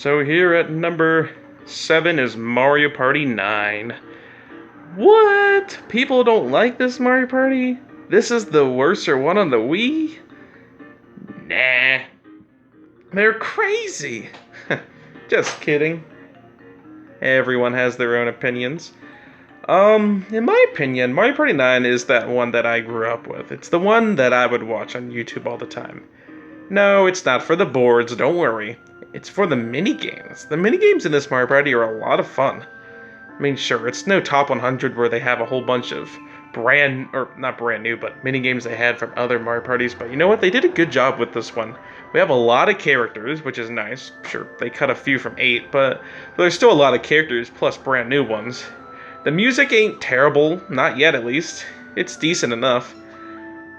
So here at number 7 is Mario Party 9. What? People don't like this Mario Party? This is the worst one on the Wii? Nah. They're crazy. Just kidding. Everyone has their own opinions. In my opinion, Mario Party 9 is that one that I grew up with. It's the one that I would watch on YouTube all the time. No, it's not for the boards, don't worry. It's for the minigames. The minigames in this Mario Party are a lot of fun. I mean, sure, it's no top 100 where they have a whole bunch of not brand new, but minigames they had from other Mario Parties, but you know what? They did a good job with this one. We have a lot of characters, which is nice. Sure, they cut a few from 8, but there's still a lot of characters, plus brand new ones. The music ain't terrible, not yet at least. It's decent enough.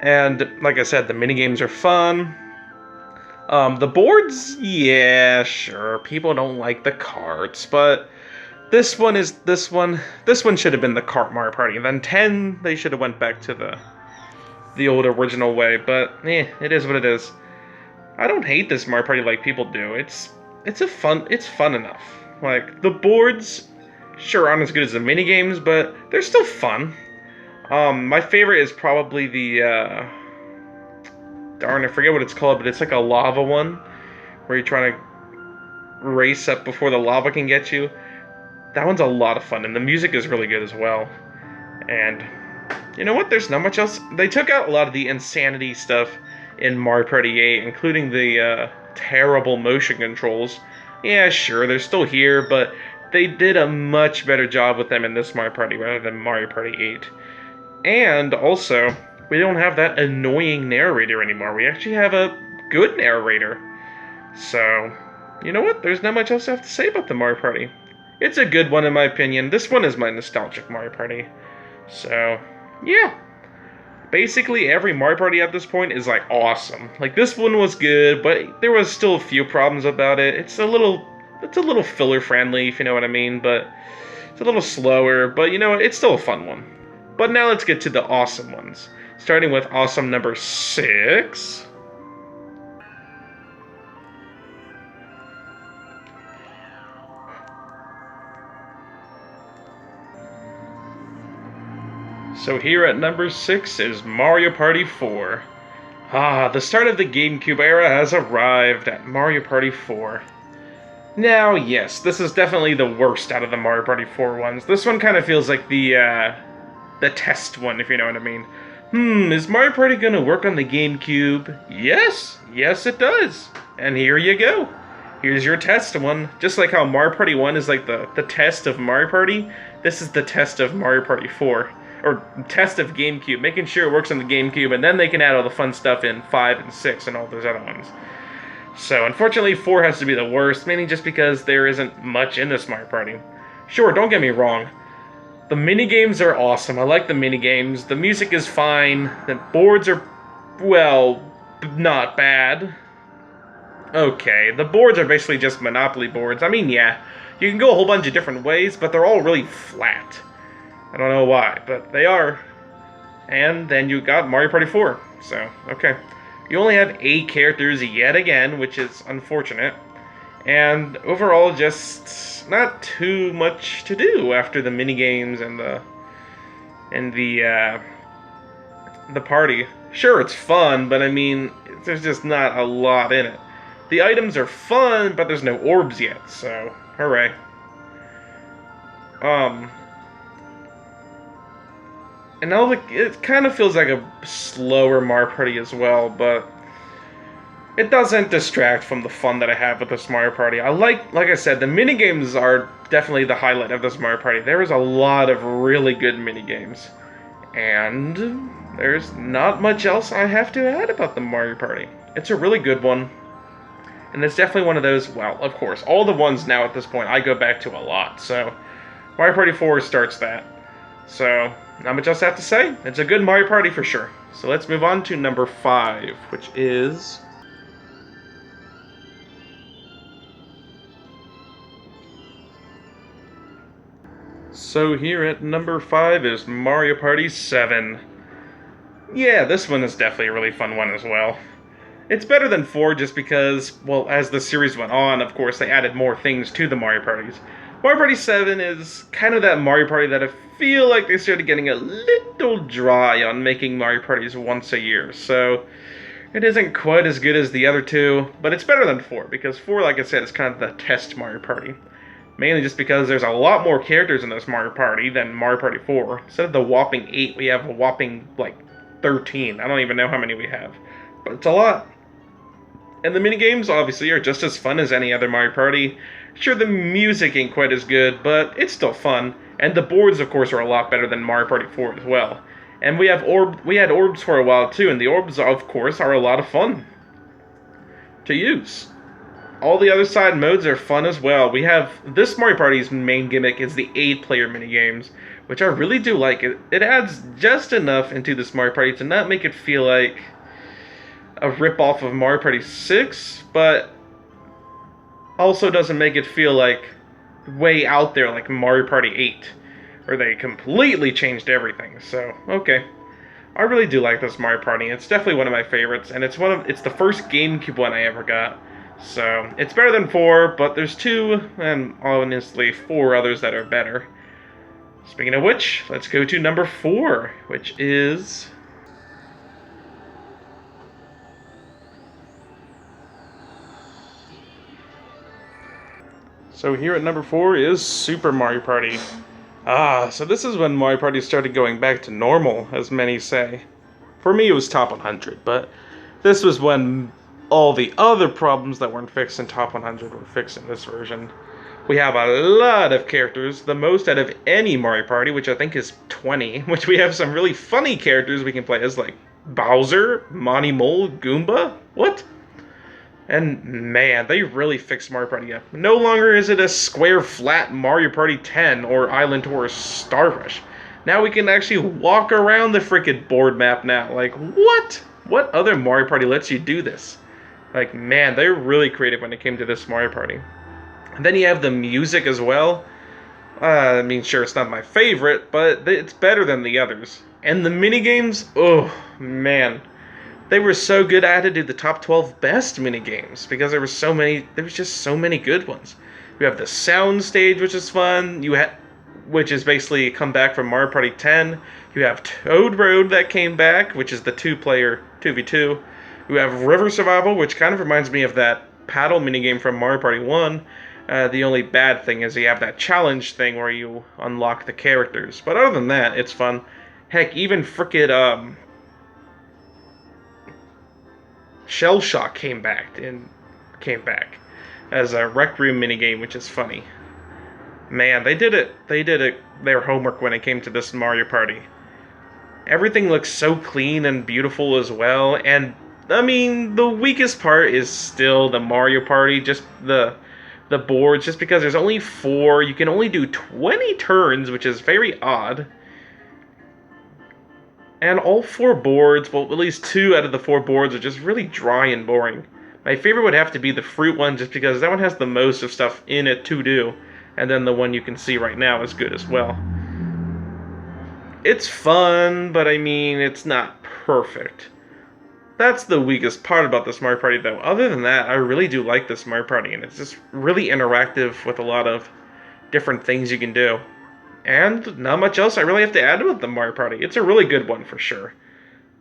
And, like I said, the minigames are fun. The boards, yeah, sure, people don't like the carts, but this one should have been the kart Mario Party. And then 10, they should have went back to the old original way, but it is what it is. I don't hate this Mario Party like people do. It's fun enough. Like, the boards, sure, aren't as good as the minigames, but they're still fun. My favorite is probably the, darn, I forget what it's called, but it's like a lava one, where you're trying to race up before the lava can get you. That one's a lot of fun, and the music is really good as well. And, you know what, there's not much else. They took out a lot of the insanity stuff in Mario Party 8, including the, terrible motion controls. Yeah, sure, they're still here, but they did a much better job with them in this Mario Party rather than Mario Party 8. And, also, we don't have that annoying narrator anymore. We actually have a good narrator. So, you know what? There's not much else I have to say about the Mario Party. It's a good one in my opinion. This one is my nostalgic Mario Party. So, yeah. Basically, every Mario Party at this point is, like, awesome. Like, this one was good, but there was still a few problems about it. It's a little filler-friendly, if you know what I mean, but it's a little slower, but, you know, it's still a fun one. But now let's get to the awesome ones. Starting with awesome number 6. So here at number 6 is Mario Party 4. The start of the GameCube era has arrived at Mario Party 4. Now, yes, this is definitely the worst out of the Mario Party 4 ones. This one kind of feels like the test one, if you know what I mean. Is Mario Party gonna work on the GameCube? Yes, it does. And here you go. Here's your test one. Just like how Mario Party 1 is like the test of Mario Party, this is the test of Mario Party 4. Or test of GameCube, making sure it works on the GameCube, and then they can add all the fun stuff in 5 and 6 and all those other ones. So, unfortunately, 4 has to be the worst, mainly just because there isn't much in this Mario Party. Sure, don't get me wrong. The minigames are awesome. I like the minigames. The music is fine. The boards are, well, not bad. Okay, the boards are basically just Monopoly boards. I mean, yeah, you can go a whole bunch of different ways, but they're all really flat. I don't know why, but they are. And then you got Mario Party 4. So, okay. You only have 8 characters yet again, which is unfortunate. And overall, just not too much to do after the minigames and the party. Sure, it's fun, but I mean, there's just not a lot in it. The items are fun, but there's no orbs yet, so hooray. And now it kind of feels like a slower Mario Party as well, but it doesn't distract from the fun that I have with this Mario Party. Like I said, the minigames are definitely the highlight of this Mario Party. There is a lot of really good minigames. And there's not much else I have to add about the Mario Party. It's a really good one. And it's definitely one of those, well, of course, all the ones now at this point I go back to a lot. So, Mario Party 4 starts that. So, not much else I have to say. It's a good Mario Party for sure. So let's move on to number 5, which is... So here at number 5 is Mario Party 7. Yeah, this one is definitely a really fun one as well. It's better than 4 just because, well, as the series went on, of course, they added more things to the Mario Parties. Mario Party 7 is kind of that Mario Party that I feel like they started getting a little dry on making Mario Parties once a year, so it isn't quite as good as the other two, but it's better than 4, because 4, like I said, is kind of the test Mario Party. Mainly just because there's a lot more characters in this Mario Party than Mario Party 4. Instead of the whopping 8, we have a whopping, 13. I don't even know how many we have, but it's a lot. And the minigames, obviously, are just as fun as any other Mario Party. Sure, the music ain't quite as good, but it's still fun. And the boards, of course, are a lot better than Mario Party 4 as well. And we had orbs for a while, too, and the orbs, of course, are a lot of fun to use. All the other side modes are fun as well. We have, this Mario Party's main gimmick is the 8-player minigames, which I really do like. It adds just enough into this Mario Party to not make it feel like a rip-off of Mario Party 6, but also doesn't make it feel like way out there like Mario Party 8, where they completely changed everything. So, okay. I really do like this Mario Party. It's definitely one of my favorites, and it's the first GameCube one I ever got. So, it's better than 4, but there's 2, and honestly 4 others that are better. Speaking of which, let's go to number 4, which is... So here at number 4 is Super Mario Party. So this is when Mario Party started going back to normal, as many say. For me, it was top 100, but this was when all the other problems that weren't fixed in top 100 were fixed in this version. We have a lot of characters, the most out of any Mario Party, which I think is 20, which we have some really funny characters we can play as, like Bowser, Monty Mole, Goomba. What? And man, they really fixed Mario Party up. No longer is it a square, flat Mario Party 10 or Island Tour Star Rush. Now we can actually walk around the frickin' board map now. Like, what? What other Mario Party lets you do this? Like, man, they're really creative when it came to this Mario Party. And then you have the music as well. I mean, sure, it's not my favorite, but it's better than the others. And the minigames, oh, man. They were so good, I had to do the top 12 best minigames because there was just so many good ones. You have the sound stage, which is fun. Which is basically a comeback from Mario Party 10. You have Toad Road that came back, which is the 2-player 2v2. You have River Survival, which kind of reminds me of that paddle minigame from Mario Party 1. The only bad thing is you have that challenge thing where you unlock the characters. But other than that, it's fun. Heck, even frickin' Shell Shock came back as a Rec Room minigame, which is funny. Man, they did their homework when it came to this Mario Party. Everything looks so clean and beautiful as well, and I mean, the weakest part is still the Mario Party, just the boards, just because there's only 4, you can only do 20 turns, which is very odd. And all 4 boards, well, at least 2 out of the 4 boards are just really dry and boring. My favorite would have to be the fruit one, just because that one has the most of stuff in it to do. And then the one you can see right now is good as well. It's fun, but I mean, it's not perfect. That's the weakest part about this Mario Party, though. Other than that, I really do like this Mario Party, and it's just really interactive with a lot of different things you can do. And not much else I really have to add with the Mario Party. It's a really good one for sure.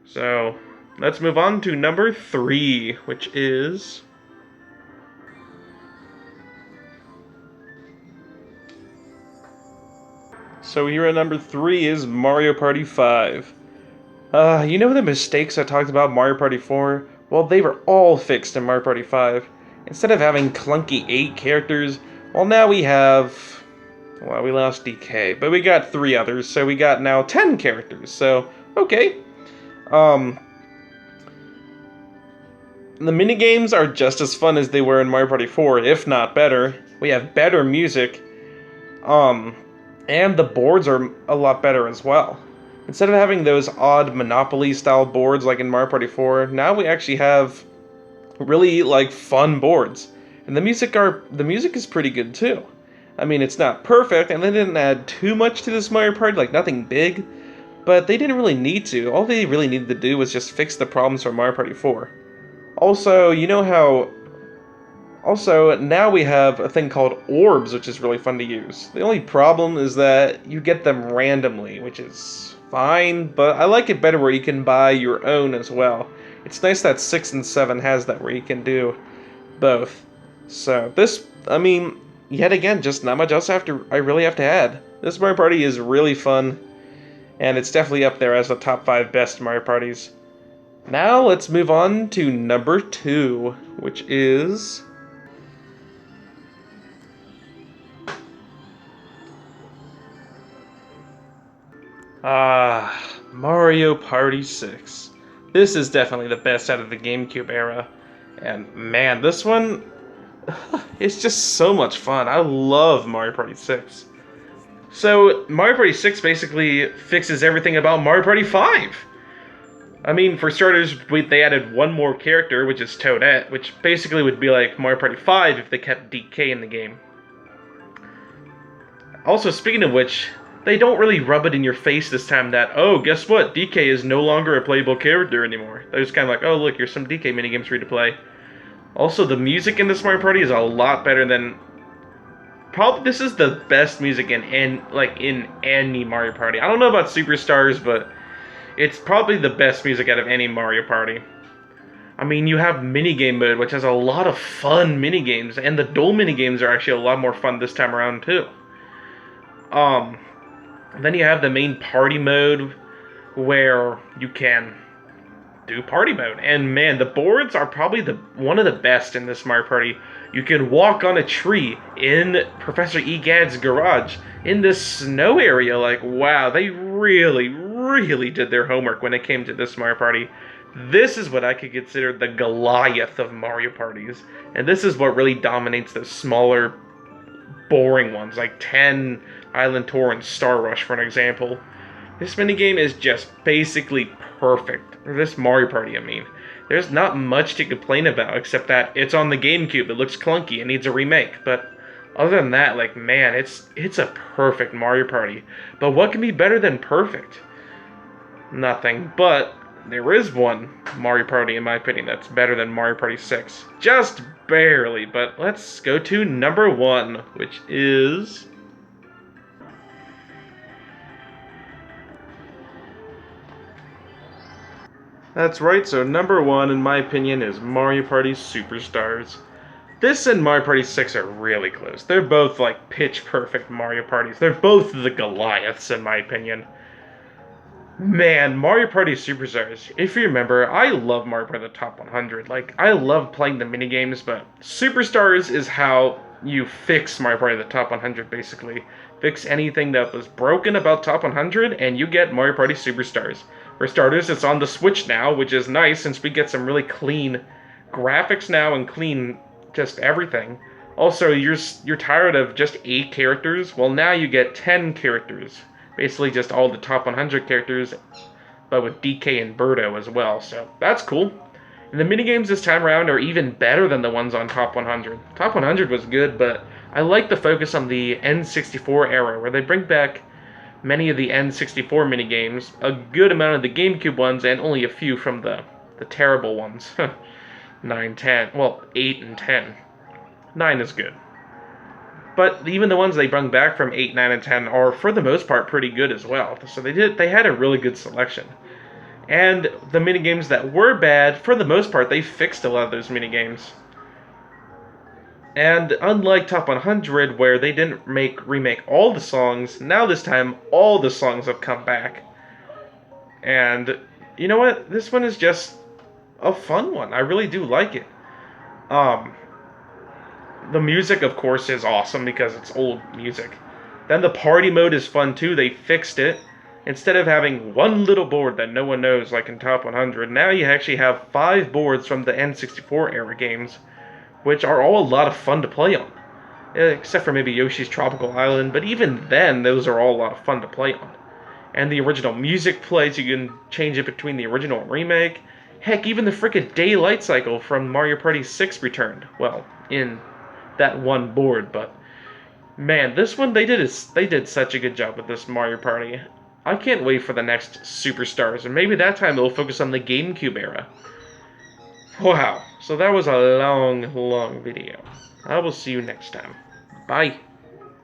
So, let's move on to number 3, which is... So here at number 3 is Mario Party 5. You know the mistakes I talked about Mario Party 4? Well, they were all fixed in Mario Party 5. Instead of having clunky 8 characters, well, now we have... Well, we lost DK, but we got 3 others, so we got now 10 characters, so, okay. The minigames are just as fun as they were in Mario Party 4, if not better. We have better music, and the boards are a lot better as well. Instead of having those odd Monopoly-style boards like in Mario Party 4, now we actually have really, fun boards. And the music is pretty good, too. I mean, it's not perfect, and they didn't add too much to this Mario Party, nothing big, but they didn't really need to. All they really needed to do was just fix the problems from Mario Party 4. Also, you know how... Also, now we have a thing called orbs, which is really fun to use. The only problem is that you get them randomly, which is fine, but I like it better where you can buy your own as well. It's nice that 6 and 7 has that where you can do both. So, this, I mean, yet again, just not much else I really have to add. This Mario Party is really fun, and it's definitely up there as the top 5 best Mario Parties. Now, let's move on to number 2, which is... Mario Party 6. This is definitely the best out of the GameCube era. And man, this one, it's just so much fun. I love Mario Party 6. So, Mario Party 6 basically fixes everything about Mario Party 5. I mean, for starters, they added one more character, which is Toadette, which basically would be like Mario Party 5 if they kept DK in the game. Also, speaking of which, they don't really rub it in your face this time that, oh, guess what? DK is no longer a playable character anymore. They're just kind of like, oh, look, here's some DK minigames for you to play. Also, the music in this Mario Party is a lot better than... Probably this is the best music in any Mario Party. I don't know about Superstars, but it's probably the best music out of any Mario Party. I mean, you have minigame mode, which has a lot of fun minigames, and the dual minigames are actually a lot more fun this time around, too. Then you have the main party mode, where you can do party mode. And man, the boards are probably one of the best in this Mario Party. You can walk on a tree in Professor Egad's garage, in this snow area. Like, wow, they really, really did their homework when it came to this Mario Party. This is what I could consider the Goliath of Mario Parties. And this is what really dominates the smaller, boring ones, like 10... Island Tour and Star Rush, for an example. This minigame is just basically perfect. Or this Mario Party, I mean. There's not much to complain about, except that it's on the GameCube, it looks clunky, it needs a remake, but other than that, like, man, it's a perfect Mario Party. But what can be better than perfect? Nothing, but there is one Mario Party, in my opinion, that's better than Mario Party 6. Just barely, but let's go to number 1, which is... That's right, so number 1, in my opinion, is Mario Party Superstars. This and Mario Party 6 are really close. They're both, like, pitch-perfect Mario Parties. They're both the Goliaths, in my opinion. Man, Mario Party Superstars, if you remember, I love Mario Party the Top 100. Like, I love playing the minigames, but Superstars is how you fix Mario Party the Top 100, basically. Fix anything that was broken about Top 100, and you get Mario Party Superstars. For starters, it's on the Switch now, which is nice since we get some really clean graphics now and clean just everything. Also, you're tired of just 8 characters? Well, now you get 10 characters. Basically just all the top 100 characters, but with DK and Birdo as well, so that's cool. And the minigames this time around are even better than the ones on Top 100. Top 100 was good, but I like the focus on the N64 era, where they bring back many of the N64 minigames, a good amount of the GameCube ones, and only a few from the terrible ones. 9, 10, well, 8 and 10. 9 is good. But even the ones they brought back from 8, 9, and 10 are, for the most part, pretty good as well. So they had a really good selection. And the minigames that were bad, for the most part, they fixed a lot of those minigames. And unlike Top 100, where they didn't remake all the songs, now this time, all the songs have come back. And, you know what? This one is just a fun one. I really do like it. The music, of course, is awesome because it's old music. Then the party mode is fun too. They fixed it. Instead of having one little board that no one knows like in Top 100, now you actually have 5 boards from the N64 era games, which are all a lot of fun to play on. Except for maybe Yoshi's Tropical Island, but even then, those are all a lot of fun to play on. And the original music plays, you can change it between the original and remake. Heck, even the frickin' Daylight Cycle from Mario Party 6 returned. Well, in that one board, but man, this one they did such a good job with this Mario Party. I can't wait for the next Superstars, and maybe that time they'll focus on the GameCube era. Wow, so that was a long, long video. I will see you next time. Bye.